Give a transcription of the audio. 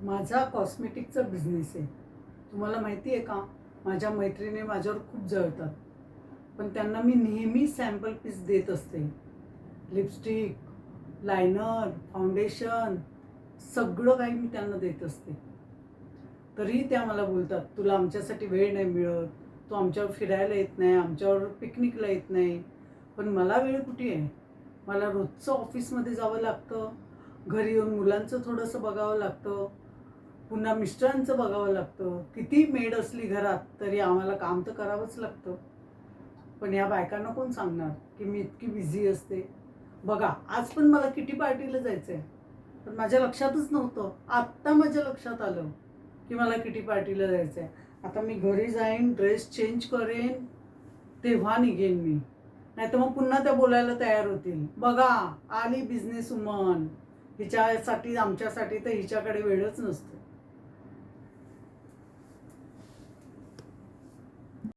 माझा कॉस्मेटिकचा बिझनेस आहे. तुम्हाला माहिती आहे का? माझ्या मैत्रिणी माझ्यावर खूप जळतात. पण त्यांना मी नेहमी सॅम्पल पीस देत असते. लिपस्टिक, लायनर, फाउंडेशन सगळं काही मी त्यांना देत असते. तरीही त्या मला बोलतात, "तुला आमच्यासाठी वेळ नाही मिळत. तू आमच्यावर फिरायला येत नाही, आमच्यावर पिकनिकला येत नाही." पण मला वेळ कुठे आहे? मला रोजचं ऑफिसमध्ये जावं लागतं. घरी येऊन मुलांचं थोडंसं बघावं लागतं. पुन्हा मिस्टरांचं बघावं लागतं. किती मेड असली घरात तरी आम्हाला काम तर करावंच लागतं. पण या बायकांना कोण सांगणार की मी इतकी बिझी असते? बघा, आज पण मला किटी पार्टीला जायचं आहे. पण माझ्या लक्षातच नव्हतं. आत्ता माझ्या लक्षात आलं की मला किटी पार्टीला जायचं आहे. आता मी घरी जाईन, ड्रेस चेंज करेन, तेव्हा निघेन मी. नाहीतर मग पुन्हा त्या बोलायला तयार होतील. बघा, आली बिझनेस वुमन. हिच्यासाठी आमच्यासाठी तर हिच्याकडे वेळच नसतो.